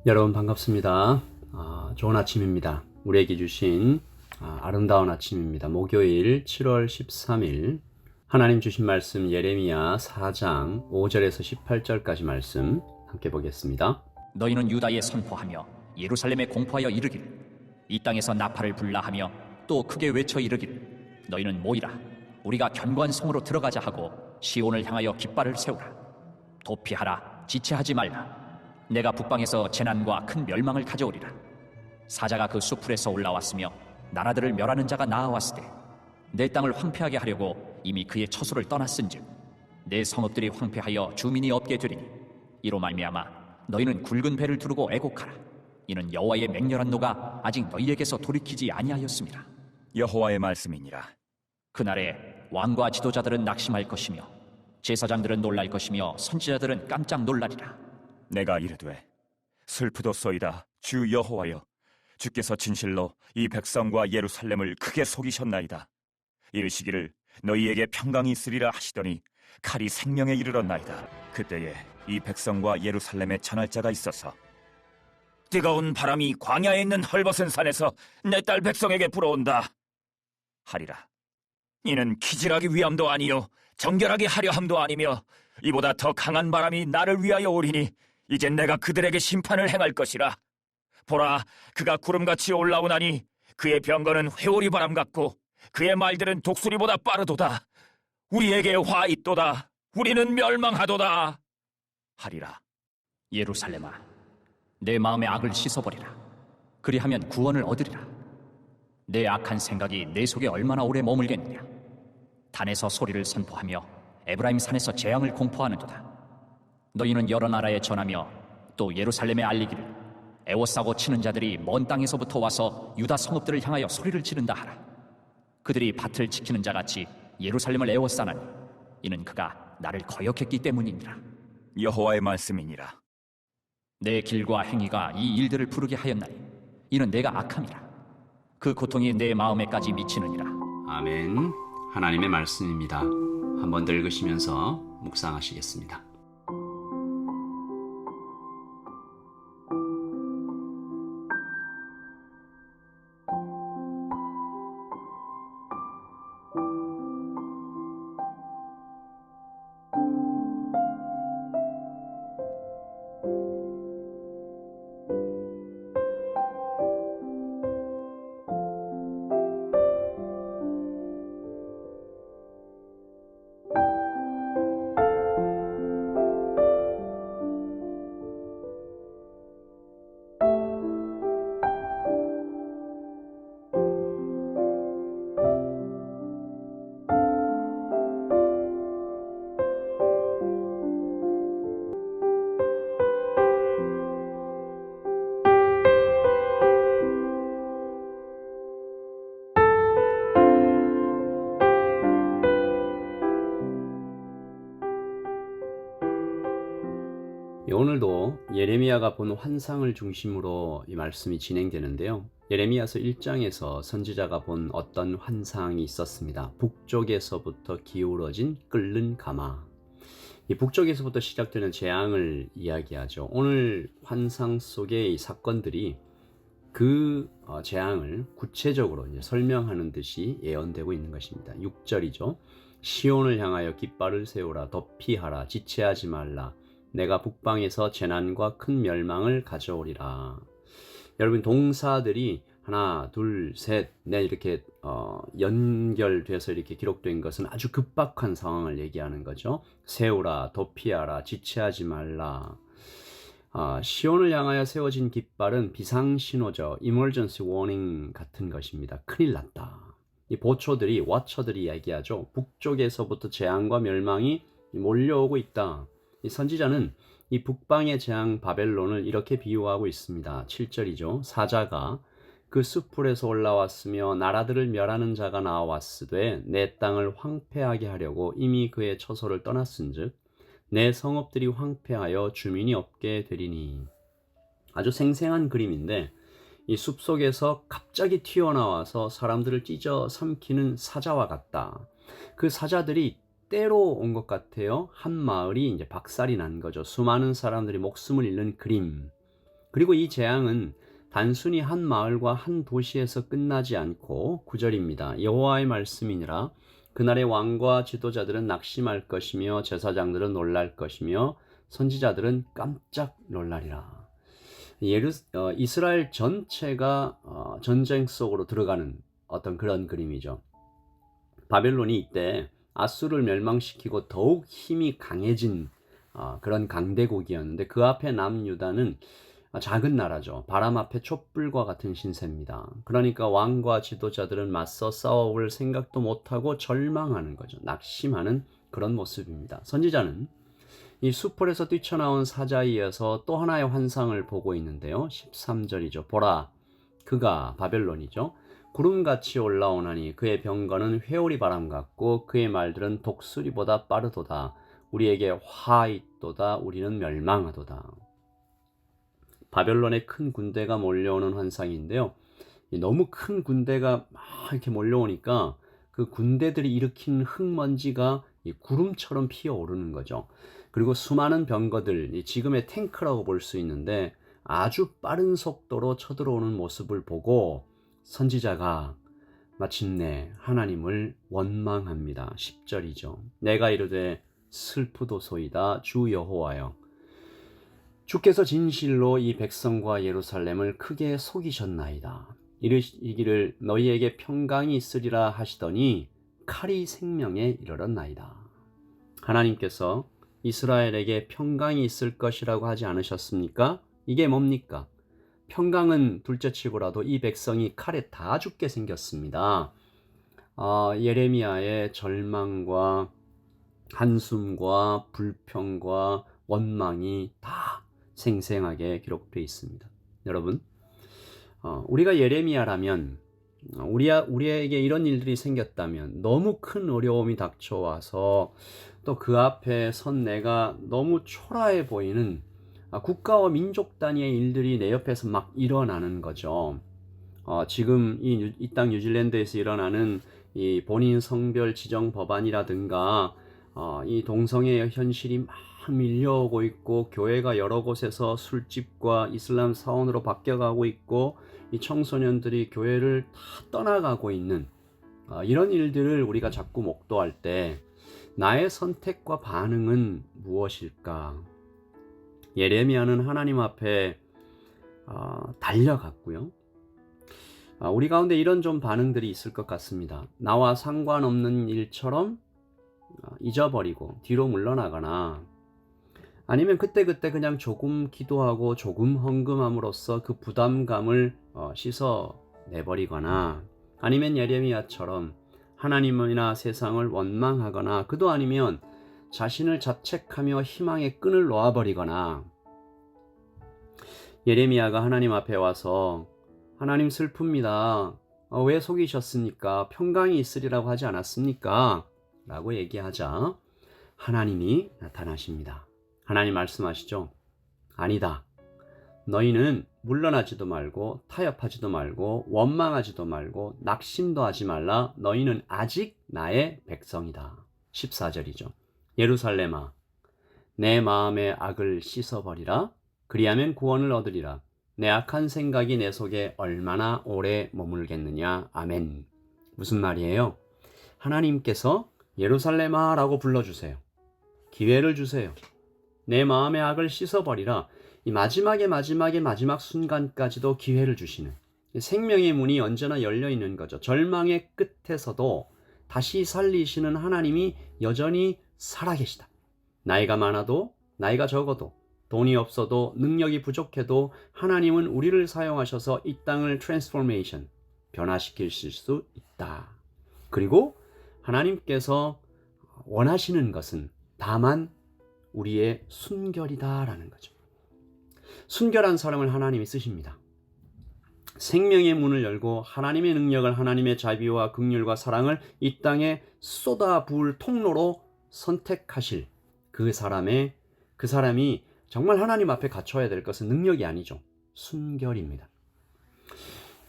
여러분 반갑습니다. 좋은 아침입니다. 우리에게 주신 아름다운 아침입니다. 목요일 7월 13일 하나님 주신 말씀 예레미야 4장 5절에서 18절까지 말씀 함께 보겠습니다. 너희는 유다에 선포하며 예루살렘에 공포하여 이르기를 이 땅에서 나팔을 불라 하며 또 크게 외쳐 이르기를 너희는 모이라 우리가 견고한 성으로 들어가자 하고 시온을 향하여 깃발을 세우라. 도피하라 지체하지 말라. 내가 북방에서 재난과 큰 멸망을 가져오리라. 사자가 그 수풀에서 올라왔으며 나라들을 멸하는 자가 나아왔으되 내 땅을 황폐하게 하려고 이미 그의 처소를 떠났은즉 내 성읍들이 황폐하여 주민이 없게 되리니 이로 말미암아 너희는 굵은 배를 두르고 애곡하라. 이는 여호와의 맹렬한 노가 아직 너희에게서 돌이키지 아니하였습니다. 여호와의 말씀이니라. 그날에 왕과 지도자들은 낙심할 것이며 제사장들은 놀랄 것이며 선지자들은 깜짝 놀라리라. 내가 이르되 슬프도소이다 주 여호와여, 주께서 진실로 이 백성과 예루살렘을 크게 속이셨나이다. 이르시기를 너희에게 평강이 있으리라 하시더니 칼이 생명에 이르렀나이다. 그때에 이 백성과 예루살렘에 전할 자가 있어서 뜨거운 바람이 광야에 있는 헐벗은 산에서 내 딸 백성에게 불어온다 하리라. 이는 기질하기 위함도 아니요 정결하게 하려 함도 아니며 이보다 더 강한 바람이 나를 위하여 오리니 이젠 내가 그들에게 심판을 행할 것이라. 보라, 그가 구름같이 올라오나니 그의 병거는 회오리 바람 같고 그의 말들은 독수리보다 빠르도다. 우리에게 화 있도다. 우리는 멸망하도다 하리라. 예루살렘아, 내 마음의 악을 씻어버리라. 그리하면 구원을 얻으리라. 내 악한 생각이 내 속에 얼마나 오래 머물겠느냐. 단에서 소리를 선포하며 에브라임 산에서 재앙을 공포하는도다. 너희는 여러 나라에 전하며 또 예루살렘에 알리기를 애워싸고 치는 자들이 먼 땅에서부터 와서 유다 성읍들을 향하여 소리를 지른다 하라. 그들이 밭을 지키는 자같이 예루살렘을 애워싸나니 이는 그가 나를 거역했기 때문이니라. 여호와의 말씀이니라. 내 길과 행위가 이 일들을 부르게 하였나니 이는 내가 악함이라. 그 고통이 내 마음에까지 미치느니라. 아멘. 하나님의 말씀입니다. 한번 더 읽으시면서 묵상하시겠습니다. 오늘도 예레미야가 본 환상을 중심으로 이 말씀이 진행되는데요. 예레미야서 1장에서 선지자가 본 어떤 환상이 있었습니다. 북쪽에서부터 기울어진 끓는 가마. 이 북쪽에서부터 시작되는 재앙을 이야기하죠. 오늘 환상 속의 이 사건들이 그 재앙을 구체적으로 이제 설명하는 듯이 예언되고 있는 것입니다. 6절이죠. 시온을 향하여 깃발을 세우라. 도피하라. 지체하지 말라. 내가 북방에서 재난과 큰 멸망을 가져오리라. 여러분, 동사들이 하나, 둘, 셋, 넷 이렇게 연결돼서 이렇게 기록된 것은 아주 급박한 상황을 얘기하는 거죠. 세우라, 도피하라, 지체하지 말라. 시온을 향하여 세워진 깃발은 비상신호죠. emergency warning 같은 것입니다. 큰일 났다. 이 보초들이, 와처들이 얘기하죠. 북쪽에서부터 재앙과 멸망이 몰려오고 있다. 이 선지자는 이 북방의 재앙 바벨론을 이렇게 비유하고 있습니다. 7절이죠. 사자가 그 숲풀에서 올라왔으며 나라들을 멸하는 자가 나아왔으되 내 땅을 황폐하게 하려고 이미 그의 처소를 떠났은즉 내 성읍들이 황폐하여 주민이 없게 되리니. 아주 생생한 그림인데 이 숲속에서 갑자기 튀어나와서 사람들을 찢어 삼키는 사자와 같다. 그 사자들이 때로 온 것 같아요. 한 마을이 이제 박살이 난 거죠. 수많은 사람들이 목숨을 잃는 그림. 그리고 이 재앙은 단순히 한 마을과 한 도시에서 끝나지 않고 9절입니다. 여호와의 말씀이니라. 그날의 왕과 지도자들은 낙심할 것이며 제사장들은 놀랄 것이며 선지자들은 깜짝 놀라리라. 이스라엘 전체가 전쟁 속으로 들어가는 어떤 그런 그림이죠. 바벨론이 이때 아수를 멸망시키고 더욱 힘이 강해진 그런 강대국이었는데 그 앞에 남유다는 작은 나라죠. 바람 앞에 촛불과 같은 신세입니다. 그러니까 왕과 지도자들은 맞서 싸워볼 생각도 못하고 절망하는 거죠. 낙심하는 그런 모습입니다. 선지자는 이 수풀에서 뛰쳐나온 사자이에서 또 하나의 환상을 보고 있는데요. 13절이죠. 보라, 그가 바벨론이죠. 구름같이 올라오나니 그의 병거는 회오리 바람 같고 그의 말들은 독수리보다 빠르도다. 우리에게 화 있도다. 우리는 멸망하도다. 바벨론의 큰 군대가 몰려오는 환상인데요. 너무 큰 군대가 막 이렇게 몰려오니까 그 군대들이 일으킨 흙먼지가 구름처럼 피어오르는 거죠. 그리고 수많은 병거들, 지금의 탱크라고 볼 수 있는데 아주 빠른 속도로 쳐들어오는 모습을 보고 선지자가 마침내 하나님을 원망합니다. 10절이죠. 내가 이르되 슬프도소이다 주 여호와여. 주께서 진실로 이 백성과 예루살렘을 크게 속이셨나이다. 이르시기를 너희에게 평강이 있으리라 하시더니 칼이 생명에 이르렀나이다. 하나님께서 이스라엘에게 평강이 있을 것이라고 하지 않으셨습니까? 이게 뭡니까? 평강은 둘째치고라도 이 백성이 칼에 다 죽게 생겼습니다. 예레미야의 절망과 한숨과 불평과 원망이 다 생생하게 기록되어 있습니다. 여러분, 우리가 예레미야라면 우리에게 이런 일들이 생겼다면 너무 큰 어려움이 닥쳐와서 또 그 앞에 선 내가 너무 초라해 보이는 국가와 민족 단위의 일들이 내 옆에서 막 일어나는 거죠. 지금 이 땅 뉴질랜드에서 일어나는 이 본인 성별 지정 법안이라든가 이 동성애의 현실이 막 밀려오고 있고 교회가 여러 곳에서 술집과 이슬람 사원으로 바뀌어가고 있고 이 청소년들이 교회를 다 떠나가고 있는 이런 일들을 우리가 자꾸 목도할 때 나의 선택과 반응은 무엇일까? 예레미야는 하나님 앞에 달려갔고요. 우리 가운데 이런 좀 반응들이 있을 것 같습니다. 나와 상관없는 일처럼 잊어버리고 뒤로 물러나거나 아니면 그때그때 그냥 조금 기도하고 조금 헌금함으로써 그 부담감을 씻어내버리거나 아니면 예레미야처럼 하나님이나 세상을 원망하거나 그도 아니면 자신을 자책하며 희망의 끈을 놓아버리거나 예레미야가 하나님 앞에 와서 하나님 슬픕니다. 왜 속이셨습니까? 평강이 있으리라고 하지 않았습니까? 라고 얘기하자 하나님이 나타나십니다. 하나님 말씀하시죠. 아니다. 너희는 물러나지도 말고 타협하지도 말고 원망하지도 말고 낙심도 하지 말라. 너희는 아직 나의 백성이다. 14절이죠. 예루살렘아, 내 마음의 악을 씻어버리라. 그리하면 구원을 얻으리라. 내 악한 생각이 내 속에 얼마나 오래 머물겠느냐. 아멘. 무슨 말이에요? 하나님께서 예루살렘아 라고 불러주세요. 기회를 주세요. 내 마음의 악을 씻어버리라. 이 마지막 순간까지도 기회를 주시는 생명의 문이 언제나 열려 있는 거죠. 절망의 끝에서도 다시 살리시는 하나님이 여전히 살아계시다. 나이가 많아도 나이가 적어도 돈이 없어도 능력이 부족해도 하나님은 우리를 사용하셔서 이 땅을 트랜스포메이션 변화시키실 수 있다. 그리고 하나님께서 원하시는 것은 다만 우리의 순결이다라는 거죠. 순결한 사람을 하나님이 쓰십니다. 생명의 문을 열고 하나님의 능력을 하나님의 자비와 긍휼과 사랑을 이 땅에 쏟아부을 통로로 선택하실 그 사람이 정말 하나님 앞에 갖춰야 될 것은 능력이 아니죠. 순결입니다.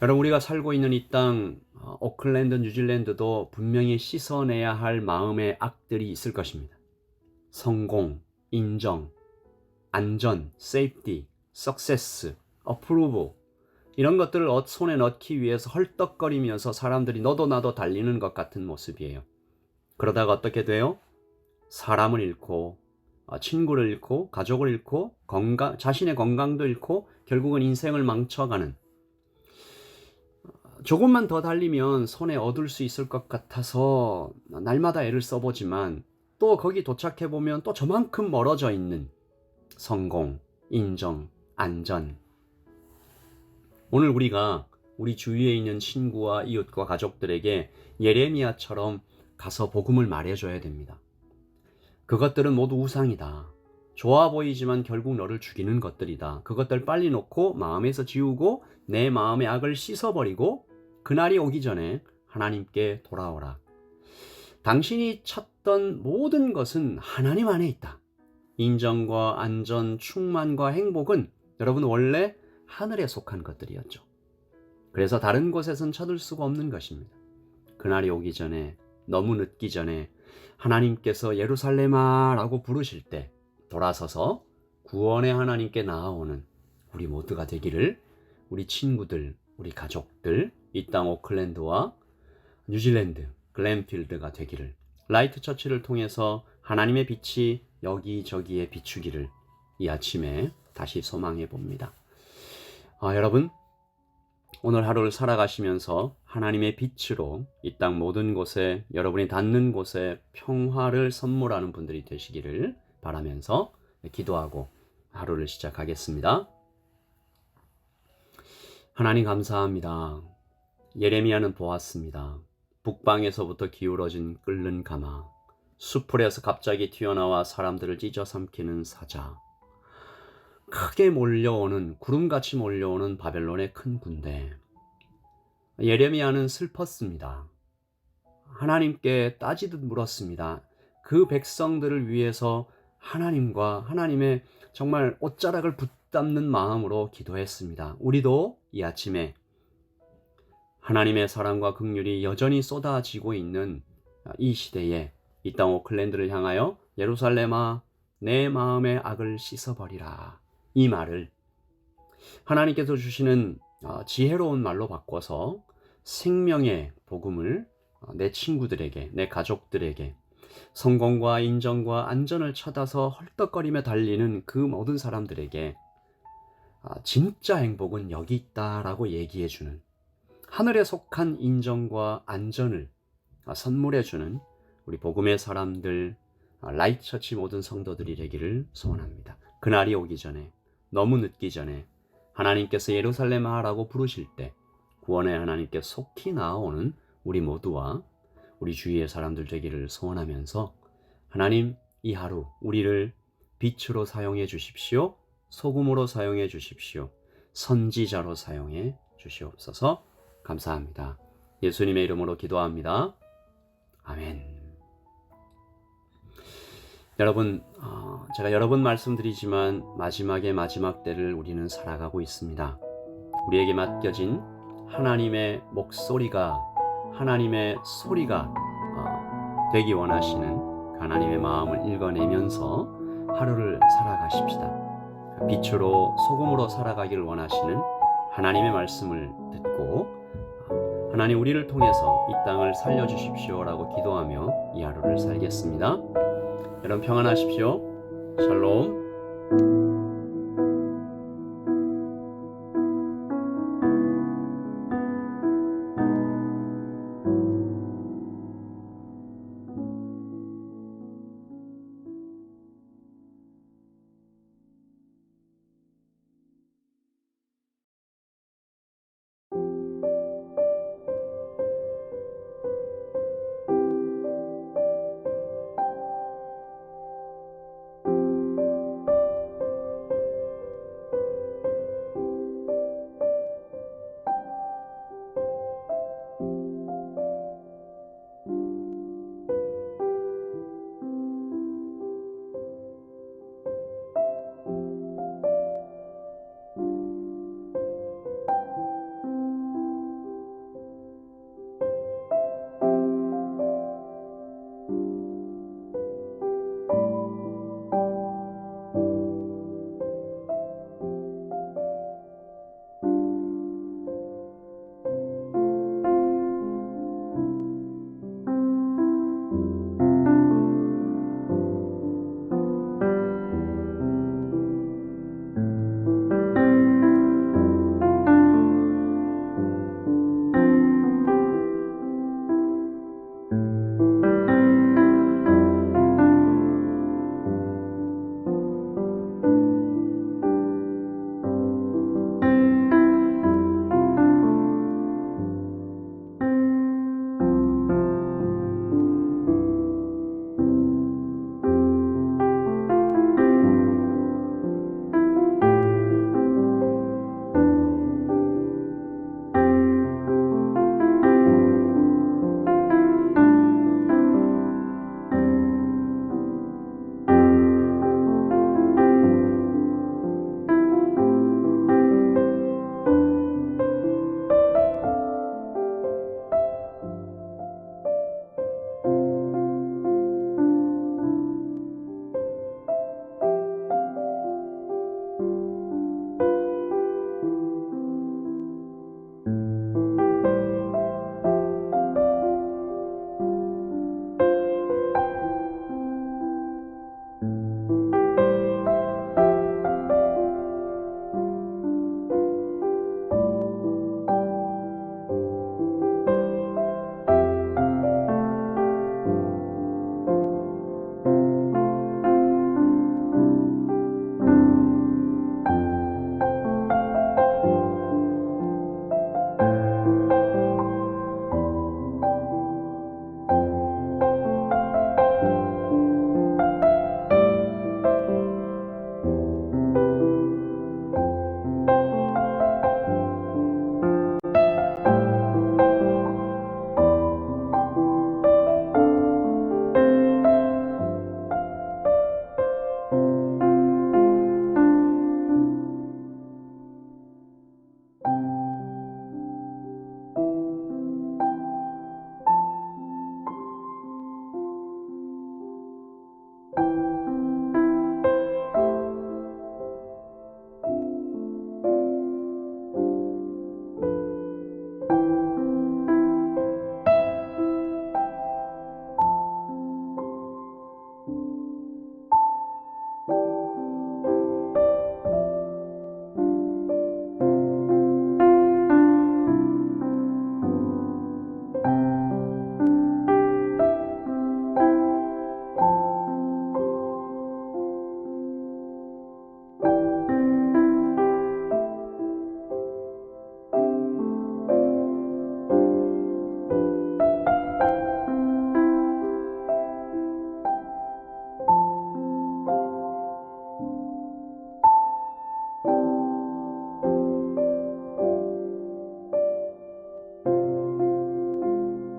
여러분 우리가 살고 있는 이 땅 오클랜드, 뉴질랜드도 분명히 씻어내야 할 마음의 악들이 있을 것입니다. 성공, 인정, 안전, 세이프티, 석세스, 어프로브 이런 것들을 손에 넣기 위해서 헐떡거리면서 사람들이 너도 나도 달리는 것 같은 모습이에요. 그러다가 어떻게 돼요? 사람을 잃고 친구를 잃고 가족을 잃고 자신의 건강도 잃고 결국은 인생을 망쳐가는, 조금만 더 달리면 손에 얻을 수 있을 것 같아서 날마다 애를 써보지만 또 거기 도착해보면 또 저만큼 멀어져 있는 성공, 인정, 안전. 오늘 우리가 우리 주위에 있는 친구와 이웃과 가족들에게 예레미야처럼 가서 복음을 말해줘야 됩니다. 그것들은 모두 우상이다. 좋아 보이지만 결국 너를 죽이는 것들이다. 그것들 빨리 놓고 마음에서 지우고 내 마음의 악을 씻어버리고 그날이 오기 전에 하나님께 돌아오라. 당신이 찾던 모든 것은 하나님 안에 있다. 인정과 안전, 충만과 행복은 여러분 원래 하늘에 속한 것들이었죠. 그래서 다른 곳에선 찾을 수가 없는 것입니다. 그날이 오기 전에, 너무 늦기 전에 하나님께서 예루살렘아 라고 부르실 때 돌아서서 구원의 하나님께 나아오는 우리 모두가 되기를, 우리 친구들, 우리 가족들, 이 땅 오클랜드와 뉴질랜드 글렌필드가 되기를, 라이트 처치를 통해서 하나님의 빛이 여기저기에 비추기를 이 아침에 다시 소망해 봅니다. 여러분, 오늘 하루를 살아가시면서 하나님의 빛으로 이 땅 모든 곳에, 여러분이 닿는 곳에 평화를 선물하는 분들이 되시기를 바라면서 기도하고 하루를 시작하겠습니다. 하나님 감사합니다. 예레미야는 보았습니다. 북방에서부터 기울어진 끓는 가마, 수풀에서 갑자기 튀어나와 사람들을 찢어 삼키는 사자, 크게 몰려오는, 구름같이 몰려오는 바벨론의 큰 군대. 예레미야는 슬펐습니다. 하나님께 따지듯 물었습니다. 그 백성들을 위해서 하나님과 하나님의 정말 옷자락을 붙잡는 마음으로 기도했습니다. 우리도 이 아침에 하나님의 사랑과 긍휼이 여전히 쏟아지고 있는 이 시대에 이 땅 오클랜드를 향하여 예루살렘아 내 마음의 악을 씻어버리라, 이 말을 하나님께서 주시는 지혜로운 말로 바꿔서 생명의 복음을 내 친구들에게, 내 가족들에게 성공과 인정과 안전을 찾아서 헐떡거리며 달리는 그 모든 사람들에게 진짜 행복은 여기 있다라고 얘기해주는, 하늘에 속한 인정과 안전을 선물해주는 우리 복음의 사람들, 라이트 처치 모든 성도들이 되기를 소원합니다. 그날이 오기 전에, 너무 늦기 전에 하나님께서 예루살렘아라고 부르실 때 구원의 하나님께 속히 나아오는 우리 모두와 우리 주위의 사람들 되기를 소원하면서, 하나님 이 하루 우리를 빛으로 사용해 주십시오. 소금으로 사용해 주십시오. 선지자로 사용해 주시옵소서. 감사합니다. 예수님의 이름으로 기도합니다. 아멘. 여러분, 제가 여러 번 말씀드리지만 마지막의 마지막 때를 우리는 살아가고 있습니다. 우리에게 맡겨진 하나님의 목소리가, 하나님의 소리가 되기 원하시는 하나님의 마음을 읽어내면서 하루를 살아가십시다. 빛으로 소금으로 살아가기를 원하시는 하나님의 말씀을 듣고 하나님 우리를 통해서 이 땅을 살려주십시오라고 기도하며 이 하루를 살겠습니다. 여러분 평안하십시오. 샬롬.